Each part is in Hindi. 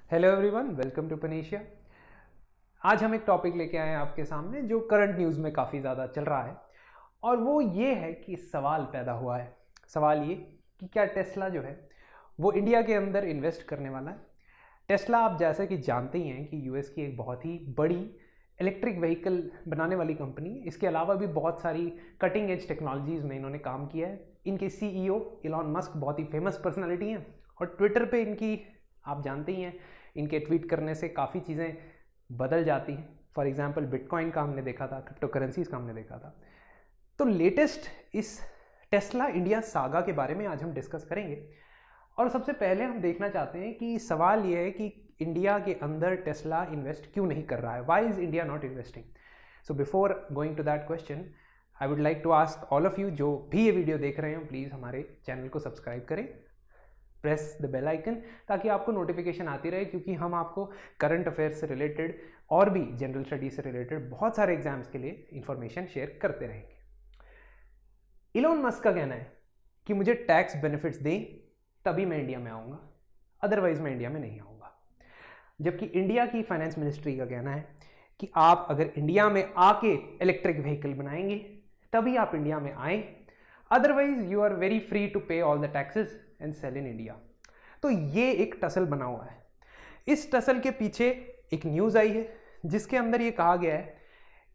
Hello everyone, welcome to Panacea. आज हम एक टॉपिक लेके आए हैं आपके सामने जो करंट न्यूज़ में काफ़ी ज़्यादा चल रहा है और वो ये है कि सवाल पैदा हुआ है। सवाल ये कि क्या टेस्ला जो है वो इंडिया के अंदर इन्वेस्ट करने वाला है। टेस्ला आप जैसे कि जानते ही हैं कि यूएस की एक बहुत ही बड़ी इलेक्ट्रिक व्हीकल बनाने वाली कंपनी है। इसके अलावा भी बहुत सारी कटिंग एज टेक्नोलॉजीज़ में इन्होंने काम किया है। इनके सीईओ इलॉन मस्क बहुत ही फेमस पर्सनालिटी हैं और ट्विटर पे इनकी आप जानते ही हैं, इनके ट्वीट करने से काफ़ी चीज़ें बदल जाती हैं। फॉर एग्जांपल बिटकॉइन का हमने देखा था, क्रिप्टो करेंसीज का हमने देखा था। तो लेटेस्ट इस टेस्ला इंडिया सागा के बारे में आज हम डिस्कस करेंगे। और सबसे पहले हम देखना चाहते हैं कि सवाल ये है कि इंडिया के अंदर टेस्ला इन्वेस्ट क्यों नहीं कर रहा है। Why is India not investing? So before going to that question, I would like to ask all of you जो भी ये वीडियो देख रहे हैं, प्लीज़ हमारे चैनल को सब्सक्राइब करें, प्रेस द बेल आइकन, ताकि आपको नोटिफिकेशन आती रहे, क्योंकि हम आपको करंट अफेयर्स से रिलेटेड और भी जनरल स्टडी से रिलेटेड बहुत सारे एग्जाम्स के लिए इंफॉर्मेशन शेयर करते रहेंगे। इलॉन मस्क का कहना है कि मुझे टैक्स बेनिफिट्स दें तभी मैं इंडिया में आऊँगा, अदरवाइज मैं इंडिया में नहीं आऊँगा। जबकि इंडिया की फाइनेंस मिनिस्ट्री का कहना है कि आप अगर इंडिया में आके इलेक्ट्रिक व्हीकल बनाएंगे तभी आप इंडिया में आएँ, otherwise you are very free to pay all the taxes and sell in India. तो ये एक टसल बना हुआ है। इस टसल के पीछे एक न्यूज़ आई है जिसके अंदर ये कहा गया है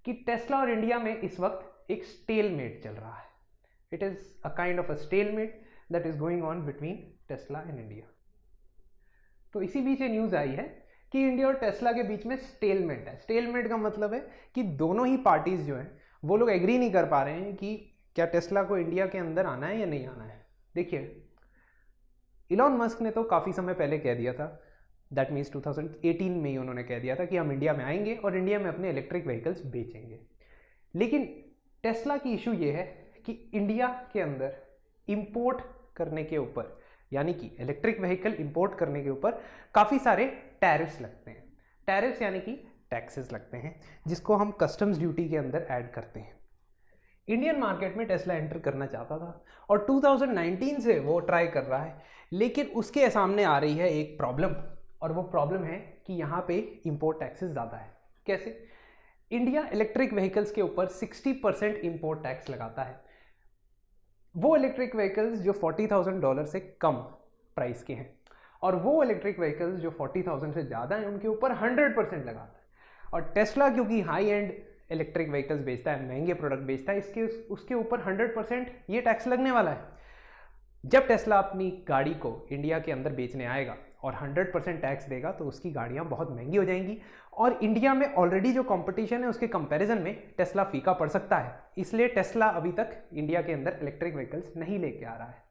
कि टेस्ला और इंडिया में इस वक्त एक स्टेलमेट चल रहा है। It is a kind of a stalemate that is going on between Tesla and India. तो इसी बीच ये न्यूज़ आई है कि इंडिया और टेस्ला के बीच में स्टेलमेट है। स्टेलमेट का मतलब है कि दोनों ही पार्टीज जो हैं वो लोग एग्री नहीं कर पा रहे हैं कि क्या टेस्ला को इंडिया के अंदर आना है या नहीं आना है। देखिए, इलॉन मस्क ने तो काफ़ी समय पहले कह दिया था, दैट मीन्स 2018 में ही उन्होंने कह दिया था कि हम इंडिया में आएंगे और इंडिया में अपने इलेक्ट्रिक व्हीकल्स बेचेंगे। लेकिन टेस्ला की इशू ये है कि इंडिया के अंदर इंपोर्ट करने के ऊपर, यानी कि इलेक्ट्रिक व्हीकल इंपोर्ट करने के ऊपर काफ़ी सारे टैरिफ्स लगते हैं। टैरिफ्स यानी कि टैक्सेस लगते हैं, जिसको हम कस्टम्स ड्यूटी के अंदर ऐड करते हैं। इंडियन मार्केट में टेस्ला एंटर करना चाहता था और 2019 से वो ट्राई कर रहा है, लेकिन उसके सामने आ रही है एक प्रॉब्लम, और वो प्रॉब्लम है कि यहाँ पे इंपोर्ट टैक्सेस ज़्यादा है। कैसे? इंडिया इलेक्ट्रिक व्हीकल्स के ऊपर 60% इंपोर्ट टैक्स लगाता है। वो इलेक्ट्रिक व्हीकल्स जो $40,000 से कम प्राइस के हैं, और वो इलेक्ट्रिक व्हीकल्स जो 40,000 से ज़्यादा हैं उनके ऊपर 100% लगाता है। और टेस्ला क्योंकि हाई एंड इलेक्ट्रिक व्हीकल्स बेचता है, महंगे प्रोडक्ट बेचता है, इसके उसके ऊपर 100% ये टैक्स लगने वाला है। जब टेस्ला अपनी गाड़ी को इंडिया के अंदर बेचने आएगा और 100% टैक्स देगा तो उसकी गाड़ियां बहुत महंगी हो जाएंगी, और इंडिया में ऑलरेडी जो कंपटीशन है उसके कंपैरिजन में टेस्ला फीका पड़ सकता है। इसलिए टेस्ला अभी तक इंडिया के अंदर इलेक्ट्रिक व्हीकल्स नहीं लेके आ रहा है।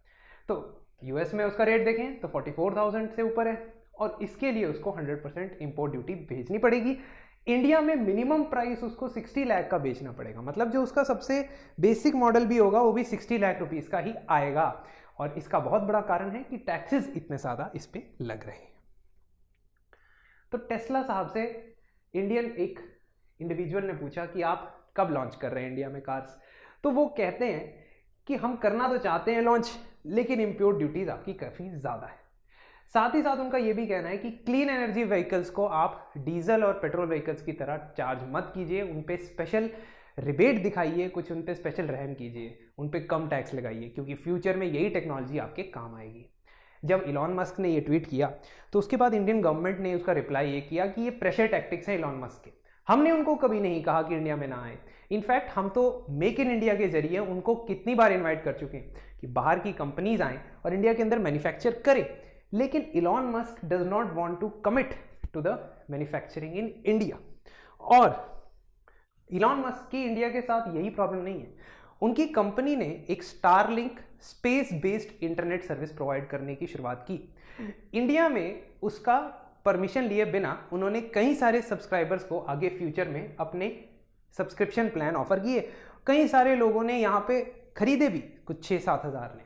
तो यूएस में उसका रेट देखें तो 44,000 से ऊपर है, और इसके लिए उसको 100% इंपोर्ट ड्यूटी भेजनी पड़ेगी। इंडिया में मिनिमम प्राइस उसको 60 लाख का बेचना पड़ेगा, मतलब जो उसका सबसे बेसिक मॉडल भी होगा वो भी 60 लाख रुपीस का ही आएगा। और इसका बहुत बड़ा कारण है कि टैक्सेस इतने ज़्यादा इस पे लग रहे हैं। तो टेस्ला साहब से इंडियन एक इंडिविजुअल ने पूछा कि आप कब लॉन्च कर रहे हैं इंडिया में कार्स। तो वो कहते हैं कि हम करना तो चाहते हैं लॉन्च, लेकिन इंपोर्ट ड्यूटीज आपकी काफ़ी ज़्यादा है। साथ ही साथ उनका यह भी कहना है कि क्लीन एनर्जी व्हीकल्स को आप डीजल और पेट्रोल व्हीकल्स की तरह चार्ज मत कीजिए, उन पे स्पेशल रिबेट दिखाइए, कुछ उन पे स्पेशल रहम कीजिए, उन पे कम टैक्स लगाइए, क्योंकि फ्यूचर में यही टेक्नोलॉजी आपके काम आएगी। जब इलॉन मस्क ने ये ट्वीट किया तो उसके बाद इंडियन गवर्नमेंट ने उसका रिप्लाई ये किया कि ये प्रेशर टैक्टिक्स हैं इलॉन मस्क के, हमने उनको कभी नहीं कहा कि इंडिया में ना आए। इनफैक्ट हम तो मेक इन इंडिया के जरिए उनको कितनी बार इन्वाइट कर चुके हैं कि बाहर की कंपनीज आएँ और इंडिया के अंदर मैन्युफैक्चर करें, लेकिन Elon Musk does not want to commit to the manufacturing in India. और इलॉन मस्क की इंडिया के साथ यही प्रॉब्लम नहीं है, उनकी कंपनी ने एक Starlink space based internet service provide करने की शुरुआत की। इंडिया में उसका परमिशन लिए बिना उन्होंने कई सारे सब्सक्राइबर्स को आगे फ्यूचर में अपने सब्सक्रिप्शन प्लान ऑफर किए। कई सारे लोगों ने यहाँ पे खरीदे भी, कुछ 6-7 हज़ार ने।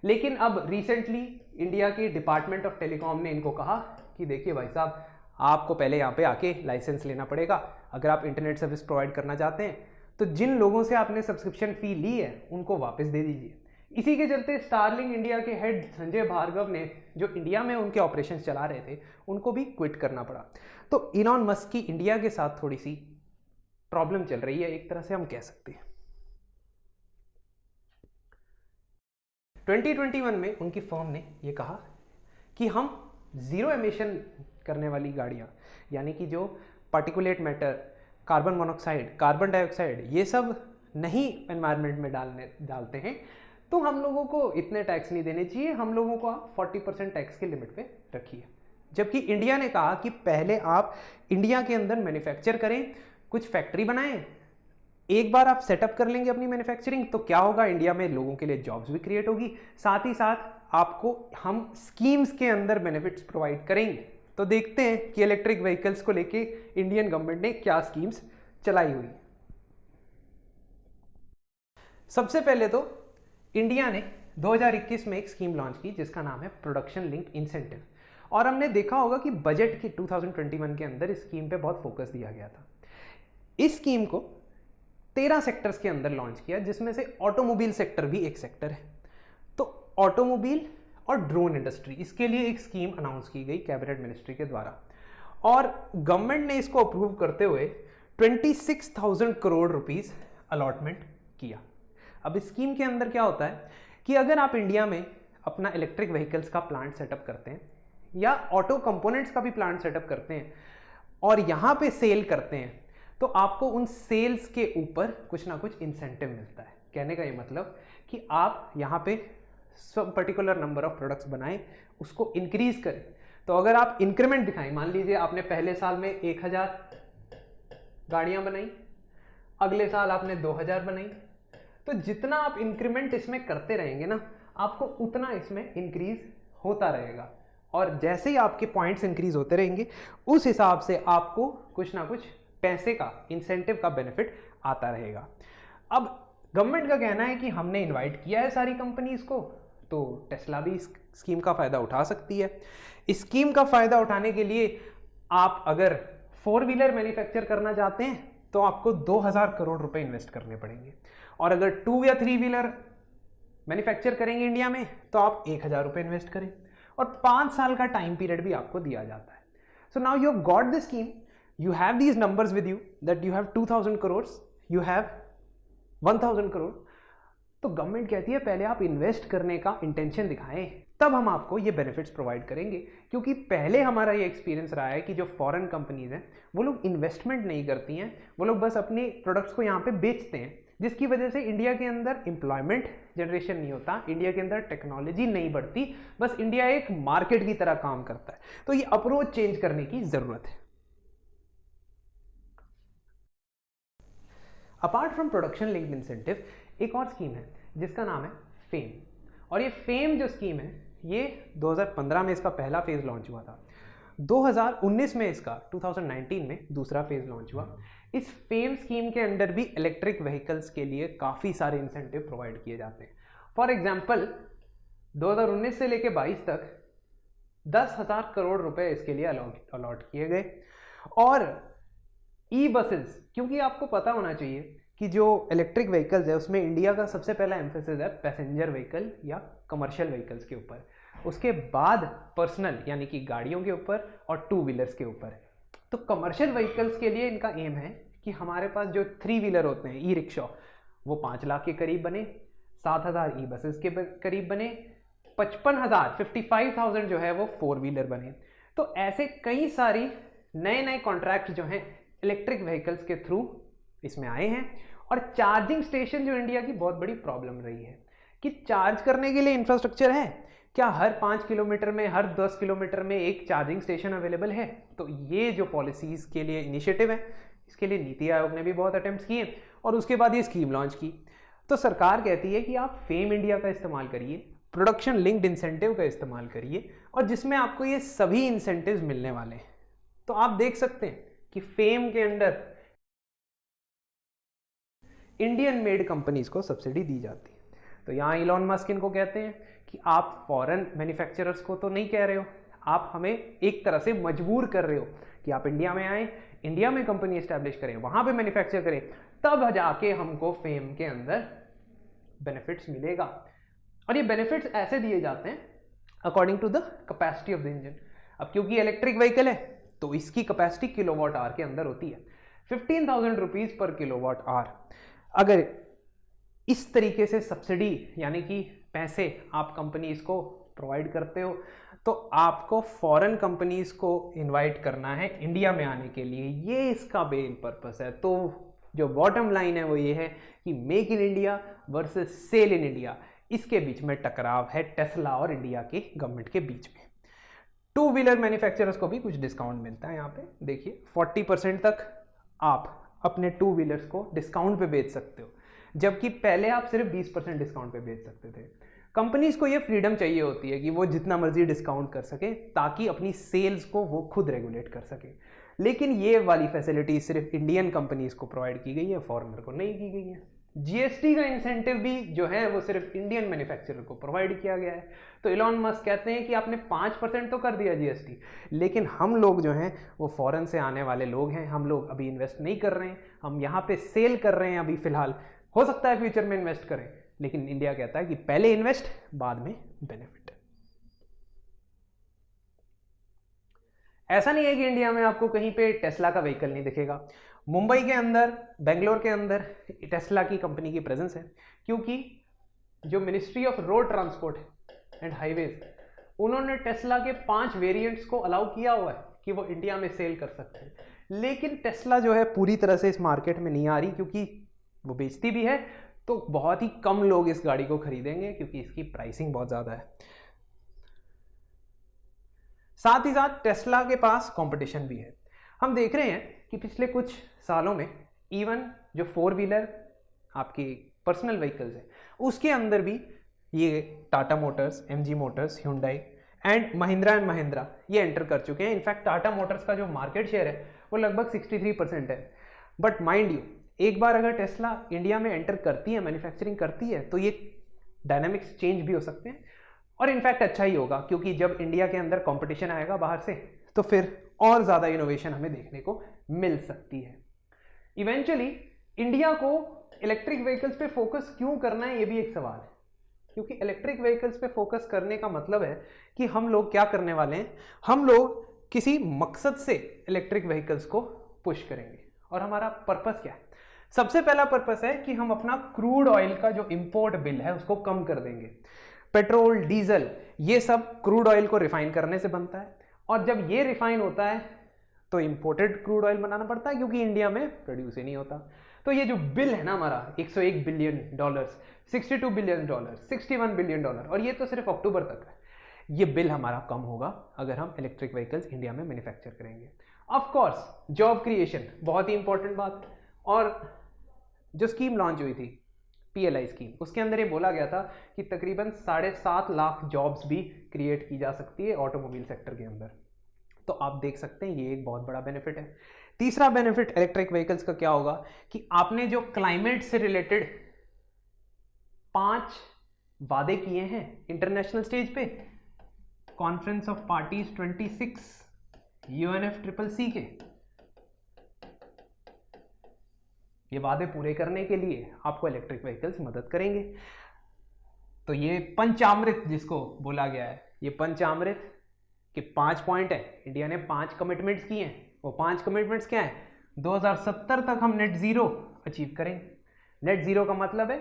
लेकिन अब रिसेंटली इंडिया के डिपार्टमेंट ऑफ टेलीकॉम ने इनको कहा कि देखिए भाई साहब, आपको पहले यहाँ पे आके लाइसेंस लेना पड़ेगा अगर आप इंटरनेट सर्विस प्रोवाइड करना चाहते हैं। तो जिन लोगों से आपने सब्सक्रिप्शन फ़ी ली है उनको वापस दे दीजिए, इसी के चलते स्टारलिंक इंडिया के हेड संजय भार्गव ने, जो इंडिया में उनके ऑपरेशंस चला रहे थे, उनको भी क्विट करना पड़ा। तो इलॉन मस्क की इंडिया के साथ थोड़ी सी प्रॉब्लम चल रही है, एक तरह से हम कह सकते हैं। 2021 में उनकी फर्म ने ये कहा कि हम जीरो एमिशन करने वाली गाड़ियाँ, यानी कि जो particulate matter, carbon monoxide, carbon dioxide, ये सब नहीं एनवायरनमेंट में डालते हैं, तो हम लोगों को इतने टैक्स नहीं देने चाहिए, हम लोगों को आप 40% टैक्स के लिमिट पे रखिए। जबकि इंडिया ने कहा कि पहले आप इंडिया के अंदर मैन्युफैक्चर करें, कुछ फैक्ट्री बनाएं, एक बार आप सेटअप कर लेंगे अपनी मैन्युफैक्चरिंग तो क्या होगा, इंडिया में लोगों के लिए जॉब्स भी क्रिएट होगी, साथ ही साथ आपको हम स्कीम्स के अंदर बेनिफिट्स प्रोवाइड करेंगे। तो देखते हैं कि इलेक्ट्रिक व्हीकल्स को लेके इंडियन गवर्नमेंट ने क्या स्कीम्स चलाई हुई। सबसे पहले तो इंडिया ने 2021 में एक स्कीम लॉन्च की जिसका नाम है प्रोडक्शन लिंक्ड इंसेंटिव, और हमने देखा होगा कि बजट के 2021 के अंदर इस स्कीम पे बहुत फोकस दिया गया था। इस स्कीम को 13 सेक्टर्स के अंदर लॉन्च किया, जिसमें से ऑटोमोबाइल सेक्टर भी एक सेक्टर है। तो ऑटोमोबाइल और ड्रोन इंडस्ट्री, इसके लिए एक स्कीम अनाउंस की गई कैबिनेट मिनिस्ट्री के द्वारा, और गवर्नमेंट ने इसको अप्रूव करते हुए 26,000 करोड़ रुपीस अलॉटमेंट किया। अब इस स्कीम के अंदर क्या होता है कि अगर आप इंडिया में अपना इलेक्ट्रिक व्हीकल्स का प्लांट सेटअप करते हैं या ऑटो कंपोनेंट्स का भी प्लांट सेटअप करते हैं और यहाँ पे सेल करते हैं, तो आपको उन सेल्स के ऊपर कुछ ना कुछ इंसेंटिव मिलता है। कहने का ये मतलब कि आप यहाँ पे सब पर्टिकुलर नंबर ऑफ प्रोडक्ट्स बनाएं, उसको इंक्रीज करें। तो अगर आप इंक्रीमेंट दिखाएं, मान लीजिए आपने पहले साल में 1000 गाड़ियां बनाई, अगले साल आपने 2000 बनाई, तो जितना आप इंक्रीमेंट इसमें करते रहेंगे ना, आपको उतना इसमें इंक्रीज होता रहेगा, और जैसे ही आपके पॉइंट्स इंक्रीज होते रहेंगे उस हिसाब से आपको कुछ ना कुछ पैसे का, इंसेंटिव का बेनिफिट आता रहेगा। अब गवर्नमेंट का कहना है कि हमने इनवाइट किया है सारी कंपनीज को, तो टेस्ला भी इस स्कीम का फ़ायदा उठा सकती है। इस स्कीम का फ़ायदा उठाने के लिए आप अगर 4 व्हीलर मैन्युफैक्चर करना चाहते हैं तो आपको 2000 करोड़ रुपए इन्वेस्ट करने पड़ेंगे, और अगर 2 या 3 व्हीलर मैन्युफैक्चर करेंगे इंडिया में तो आप 1000 रुपये इन्वेस्ट करें, और 5 साल का टाइम पीरियड भी आपको दिया जाता है। So now you have got this scheme, you have these numbers with you that you have 2000 crores, you have 1000 crore. तो गवर्नमेंट कहती है पहले आप इन्वेस्ट करने का इंटेंशन दिखाएं, तब हम आपको ये बेनिफिट्स प्रोवाइड करेंगे। क्योंकि पहले हमारा ये एक्सपीरियंस रहा है कि जो फॉरेन कंपनीज हैं वो लोग इन्वेस्टमेंट नहीं करती हैं, वो लोग बस अपने प्रोडक्ट्स को यहाँ पे बेचते हैं, जिसकी वजह से इंडिया के अंदर एम्प्लॉयमेंट जनरेशन नहीं होता, इंडिया के अंदर टेक्नोलॉजी नहीं बढ़ती, बस इंडिया एक मार्केट की तरह काम करता है। तो ये अप्रोच चेंज करने की ज़रूरत है। Apart from production linked incentive, एक और स्कीम है जिसका नाम है फेम, और ये फेम जो स्कीम है ये 2015 में इसका पहला फेज लॉन्च हुआ था, 2019 में इसका 2019 में दूसरा फेज लॉन्च हुआ। इस फेम स्कीम के अंडर भी इलेक्ट्रिक व्हीकल्स के लिए काफ़ी सारे इंसेंटिव प्रोवाइड किए जाते हैं। फॉर एग्जाम्पल 2019 से लेकर 22 तक 10,000 करोड़ रुपए इसके लिए अलॉट किए गए। और ई बसेस, क्योंकि आपको पता होना चाहिए कि जो इलेक्ट्रिक व्हीकल्स है उसमें इंडिया का सबसे पहला एम्फेसिस है पैसेंजर व्हीकल या कमर्शियल व्हीकल्स के ऊपर, उसके बाद पर्सनल यानी कि गाड़ियों के ऊपर और 2 व्हीलर्स के ऊपर। तो कमर्शियल व्हीकल्स के लिए इनका एम है कि हमारे पास जो 3 व्हीलर होते हैं ई रिक्शा वो 5 लाख के करीब बने, 7,000 ई बसेस के करीब बने, 55,000 जो है वो 4 व्हीलर बने। तो ऐसे कई सारी नए कॉन्ट्रैक्ट जो हैं इलेक्ट्रिक व्हीकल्स के थ्रू इसमें आए हैं। और चार्जिंग स्टेशन जो इंडिया की बहुत बड़ी प्रॉब्लम रही है कि चार्ज करने के लिए इंफ्रास्ट्रक्चर है क्या, हर 5 किलोमीटर में, हर 10 किलोमीटर में एक चार्जिंग स्टेशन अवेलेबल है। तो ये जो पॉलिसीज़ के लिए इनिशिएटिव है, इसके लिए नीति आयोग ने भी बहुत अटेम्प्ट्स किए और उसके बाद ये स्कीम लॉन्च की। तो सरकार कहती है कि आप फेम इंडिया का इस्तेमाल करिए, प्रोडक्शन लिंक्ड इंसेंटिव का इस्तेमाल करिए, और जिसमें आपको ये सभी इंसेंटिव्स मिलने वाले हैं। तो आप देख सकते हैं कि फेम के अंडर इंडियन मेड कंपनीज को सब्सिडी दी जाती है। तो यहाँ इलॉन मस्क इनको कहते हैं कि आप फॉरेन मैन्युफैक्चरर्स को तो नहीं कह रहे हो, आप हमें एक तरह से मजबूर कर रहे हो कि आप इंडिया में आएँ, इंडिया में कंपनी एस्टैब्लिश करें, वहाँ पे मैन्युफैक्चर करें, तब जाके हमको फेम के अंदर बेनिफिट्स मिलेगा। और ये बेनिफिट्स ऐसे दिए जाते हैं according to the capacity of the engine. अब क्योंकि इलेक्ट्रिक व्हीकल है तो इसकी कैपेसिटी किलोवाट आवर के अंदर होती है। 15,000 रुपीज पर किलोवाट आवर अगर इस तरीके से सब्सिडी यानी कि पैसे आप कंपनीज को प्रोवाइड करते हो तो आपको फॉरेन कंपनीज को इनवाइट करना है इंडिया में आने के लिए, ये इसका मेन पर्पस है। तो जो बॉटम लाइन है वो ये है कि make in India versus sell in India, इसके बीच में टकराव है टेस्ला और इंडिया के गवर्नमेंट के बीच में। टू व्हीलर मैन्युफैक्चरर्स को भी कुछ डिस्काउंट मिलता है। यहाँ पे देखिए 40% तक आप अपने टू व्हीलर्स को डिस्काउंट पे बेच सकते हो, जबकि पहले आप सिर्फ 20% डिस्काउंट पे बेच सकते थे। कंपनीज को ये फ्रीडम चाहिए होती है कि वो जितना मर्जी डिस्काउंट कर सके ताकि अपनी सेल्स को वो खुद रेगुलेट कर सके, लेकिन ये वाली फैसिलिटी सिर्फ इंडियन कंपनीज को प्रोवाइड की गई है, फॉरेनर को नहीं की गई है। जीएसटी का इंसेंटिव भी जो है वो सिर्फ इंडियन मैन्युफैक्चरर को प्रोवाइड किया गया है। तो इलॉन मस्क कहते हैं कि आपने 5% तो कर दिया जीएसटी, लेकिन हम लोग जो हैं वो फॉरेन से आने वाले लोग हैं, हम लोग अभी इन्वेस्ट नहीं कर रहे हैं, हम यहाँ पे सेल कर रहे हैं अभी फिलहाल, हो सकता है फ्यूचर में इन्वेस्ट करें, लेकिन इंडिया कहता है कि पहले इन्वेस्ट बाद में बेनिफिट। ऐसा नहीं है कि इंडिया में आपको कहीं पे टेस्ला का व्हीकल नहीं दिखेगा। मुंबई के अंदर, बेंगलोर के अंदर टेस्ला की कंपनी की प्रेजेंस है, क्योंकि जो ministry of road transport and highways, उन्होंने टेस्ला के 5 वेरिएंट्स को अलाउ किया हुआ है कि वो इंडिया में सेल कर सकते हैं। लेकिन टेस्ला जो है पूरी तरह से इस मार्केट में नहीं आ रही, क्योंकि वो बेचती भी है तो बहुत ही कम लोग इस गाड़ी को खरीदेंगे क्योंकि इसकी प्राइसिंग बहुत ज़्यादा है। साथ ही साथ टेस्ला के पास कंपटीशन भी है। हम देख रहे हैं कि पिछले कुछ सालों में इवन जो 4 व्हीलर आपकी पर्सनल व्हीकल्स है उसके अंदर भी ये Tata Motors, MG Motors, Hyundai and Mahindra ये एंटर कर चुके हैं। इनफैक्ट टाटा मोटर्स का जो मार्केट शेयर है वो लगभग 63% है। बट माइंड यू, एक बार अगर टेस्ला इंडिया में एंटर करती है, मैन्युफैक्चरिंग करती है, तो ये डायनामिक्स चेंज भी हो सकते हैं और इनफैक्ट अच्छा ही होगा, क्योंकि जब इंडिया के अंदर कंपटीशन आएगा बाहर से तो फिर और ज़्यादा इनोवेशन हमें देखने को मिल सकती है। इवेंचुअली इंडिया को इलेक्ट्रिक व्हीकल्स पे फोकस क्यों करना है, ये भी एक सवाल है, क्योंकि इलेक्ट्रिक व्हीकल्स पे फोकस करने का मतलब है कि हम लोग क्या करने वाले हैं, हम लोग किसी मकसद से इलेक्ट्रिक व्हीकल्स को पुश करेंगे। और हमारा पर्पस क्या है? सबसे पहला पर्पस है कि हम अपना क्रूड ऑयल का जो इंपोर्ट बिल है उसको कम कर देंगे। पेट्रोल, डीजल, ये सब क्रूड ऑयल को रिफाइन करने से बनता है, और जब ये रिफाइन होता है तो इंपोर्टेड क्रूड ऑयल बनाना पड़ता है, क्योंकि इंडिया में प्रोड्यूस ही नहीं होता। तो ये जो बिल है ना हमारा, $101 बिलियन, $62 बिलियन, $61 बिलियन, और ये तो सिर्फ अक्टूबर तक है, ये बिल हमारा कम होगा अगर हम इलेक्ट्रिक व्हीकल्स इंडिया में मैन्युफैक्चर करेंगे। ऑफ कोर्स जॉब क्रिएशन बहुत ही इंपॉर्टेंट बात, और जो स्कीम लॉन्च हुई थी PLI स्कीम, उसके अंदर ये बोला गया था कि तकरीबन 7.5 लाख जॉब्स भी क्रिएट की जा सकती है ऑटोमोबाइल सेक्टर के अंदर। तो आप देख सकते हैं ये एक बहुत बड़ा बेनिफिट है। तीसरा बेनिफिट इलेक्ट्रिक व्हीकल्स का क्या होगा कि आपने जो क्लाइमेट से रिलेटेड 5 वादे किए हैं इंटरनेशनल स्टेज पे, कॉन्फ्रेंस ऑफ पार्टीज 26 UNFCCC के, ये वादे पूरे करने के लिए आपको इलेक्ट्रिक व्हीकल्स मदद करेंगे। तो ये पंचामृत जिसको बोला गया है, ये पंचामृत के 5 पॉइंट है। इंडिया ने 5 कमिटमेंट्स किए हैं। वो 5 कमिटमेंट्स क्या है? 2070 तक हम नेट जीरो अचीव करेंगे। नेट जीरो का मतलब है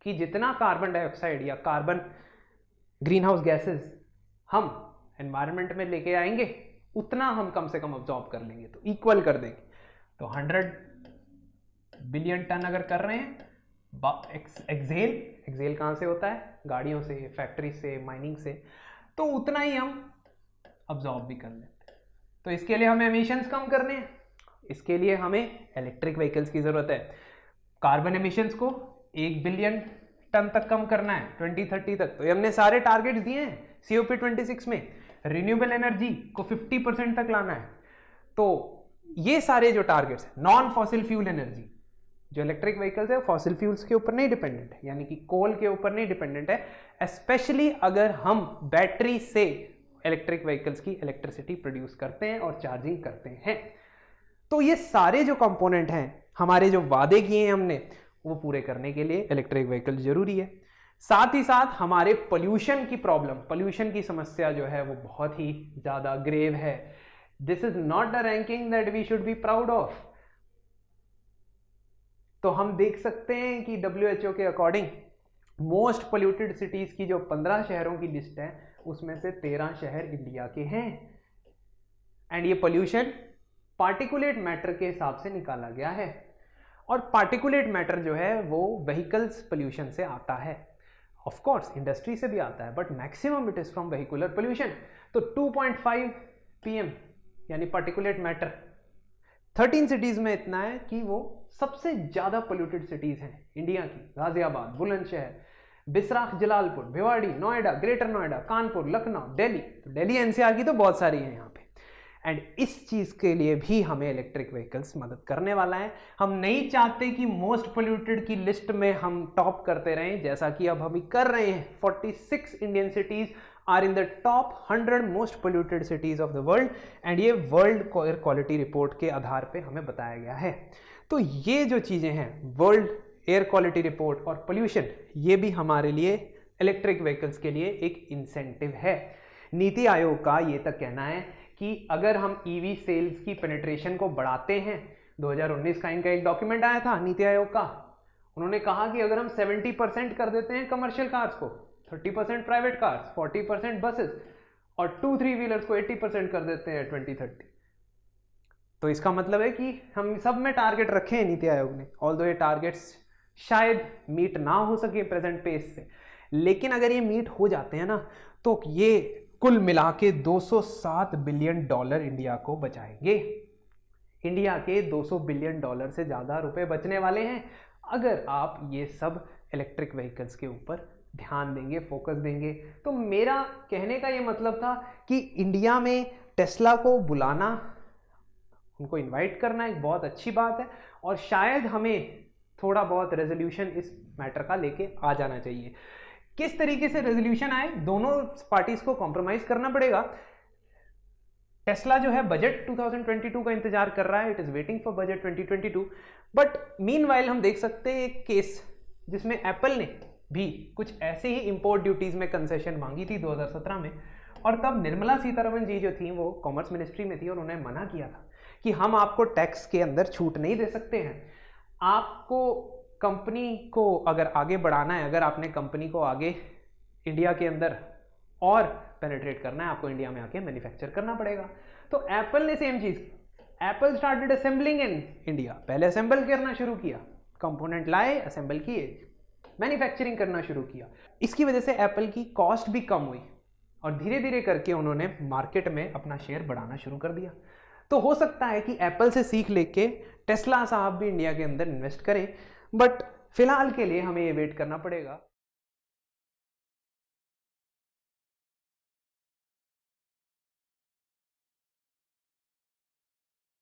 कि जितना कार्बन डाइऑक्साइड या कार्बन ग्रीन हाउस गैसेज हम एनवायरनमेंट में लेके आएंगे, उतना हम कम से कम अब्जॉर्ब कर लेंगे, तो इक्वल कर देंगे। तो 100 बिलियन टन अगर कर रहे हैं, एक्सेल कहाँ से होता है? गाड़ियों से, फैक्ट्री से, माइनिंग से, तो उतना ही हम अब्जॉर्ब भी कर लेते हैं। तो इसके लिए हमें एमिशंस कम करने हैं, इसके लिए हमें इलेक्ट्रिक व्हीकल्स की ज़रूरत है। कार्बन एमिशंस को 1 बिलियन टन तक कम करना है 2030 तक, तो ये हमने सारे टारगेट्स दिए हैं COP26 में। रिन्यूएबल एनर्जी को 50% तक लाना है। तो ये सारे जो टारगेट्स हैं, नॉन फॉसिल फ्यूल एनर्जी, जो इलेक्ट्रिक व्हीकल्स है फॉसिल फ्यूल्स के ऊपर नहीं डिपेंडेंट है, यानी कि कोल के ऊपर नहीं डिपेंडेंट है। स्पेशली अगर हम बैटरी से इलेक्ट्रिक व्हीकल्स की इलेक्ट्रिसिटी प्रोड्यूस करते हैं और चार्जिंग करते हैं, तो ये सारे जो कंपोनेंट हैं, हमारे जो वादे किए हैं हमने, वो पूरे करने के लिए इलेक्ट्रिक व्हीकल जरूरी है। साथ ही साथ हमारे पोल्यूशन की प्रॉब्लम, पोल्यूशन की समस्या जो है वो बहुत ही ज़्यादा ग्रेव है। This is not a ranking that we should be proud of. तो हम देख सकते हैं कि WHO के अकॉर्डिंग मोस्ट पोल्यूटेड सिटीज की जो 15 शहरों की लिस्ट है उसमें से 13 शहर इंडिया के हैं। एंड ये पोल्यूशन पार्टिकुलेट मैटर के हिसाब से निकाला गया है, और पार्टिकुलेट मैटर जो है वो व्हीकल्स पोल्यूशन से आता है। ऑफ कोर्स इंडस्ट्री से भी आता है, but maximum it is from vehicular pollution. तो 2.5 PM यानी पार्टिकुलेट मैटर 13 सिटीज में इतना है कि वो सबसे ज्यादा पोल्यूटेड सिटीज हैं इंडिया की। गाजियाबाद, बुलंदशहर, बिसराख, जलालपुर, भिवाड़ी, नोएडा, ग्रेटर नोएडा, कानपुर, लखनऊ, दिल्ली। तो दिल्ली NCR की तो बहुत सारी है यहाँ पे। एंड इस चीज के लिए भी हमें इलेक्ट्रिक व्हीकल्स मदद करने वाला है। हम नहीं चाहते कि मोस्ट पोल्यूटेड की लिस्ट में हम टॉप करते रहें, जैसा कि अब हम कर रहे हैं। 46 Indian cities are in the top 100 most polluted cities of the world, and ये वर्ल्ड एयर क्वालिटी रिपोर्ट के आधार पे हमें बताया गया है। तो ये जो चीजें हैं, वर्ल्ड एयर क्वालिटी रिपोर्ट और पोल्यूशन, ये भी हमारे लिए इलेक्ट्रिक व्हीकल्स के लिए एक इंसेंटिव है। नीति आयोग का ये तक कहना है कि अगर हम EV सेल्स की पेनिट्रेशन को बढ़ाते हैं, 2019 का इनका एक डॉक्यूमेंट आया था नीति आयोग का, उन्होंने कहा कि अगर हम 70% कर देते हैं कमर्शियल कार्स को, 30% प्राइवेट कार्स, 40% बसेस और 2-3 व्हीलर्स को 80% कर देते हैं 2030, तो इसका मतलब है कि हम सब में टारगेट रखे हैं नीति आयोग ने। ऑल्दो ये टारगेट्स शायद मीट ना हो सके प्रेजेंट पेस से, लेकिन अगर ये मीट हो जाते हैं ना, तो ये कुल मिला के $207 बिलियन इंडिया को बचाएंगे। इंडिया के $200 बिलियन से ज्यादा रुपए बचने वाले हैं अगर आप ये सब इलेक्ट्रिक व्हीकल्स के ऊपर ध्यान देंगे, फोकस देंगे। तो मेरा कहने का ये मतलब था कि इंडिया में टेस्ला को बुलाना, उनको इनवाइट करना एक बहुत अच्छी बात है, और शायद हमें थोड़ा बहुत रेजोल्यूशन इस मैटर का लेके आ जाना चाहिए। किस तरीके से रेजोल्यूशन आए, दोनों पार्टीज को कॉम्प्रोमाइज करना पड़ेगा। टेस्ला जो है बजट 2022 का इंतजार कर रहा है, it is waiting for budget 2022, but meanwhile हम देख सकते हैं एक केस जिसमें एप्पल ने भी कुछ ऐसे ही इंपोर्ट ड्यूटीज में कंसेशन मांगी थी 2017 में, और तब निर्मला सीतारमण जी जो थी वो कॉमर्स मिनिस्ट्री में थी और उन्होंने मना किया था कि हम आपको टैक्स के अंदर छूट नहीं दे सकते हैं। आपको कंपनी को अगर आगे बढ़ाना है, अगर आपने कंपनी को आगे इंडिया के अंदर और पेनिट्रेट करना है, आपको इंडिया में आके मैन्युफैक्चर करना पड़ेगा। तो एप्पल ने सेम चीज, Apple started assembling in India, पहले असेंबल करना शुरू किया, कंपोनेंट लाए, असेंबल किए, मैन्युफैक्चरिंग करना शुरू किया। इसकी वजह से एप्पल की कॉस्ट भी कम हुई और धीरे धीरे करके उन्होंने मार्केट में अपना शेयर बढ़ाना शुरू कर दिया। तो हो सकता है कि एप्पल से सीख लेके टेस्ला साहब भी इंडिया के अंदर इन्वेस्ट करें, बट फिलहाल के लिए हमें ये वेट करना पड़ेगा।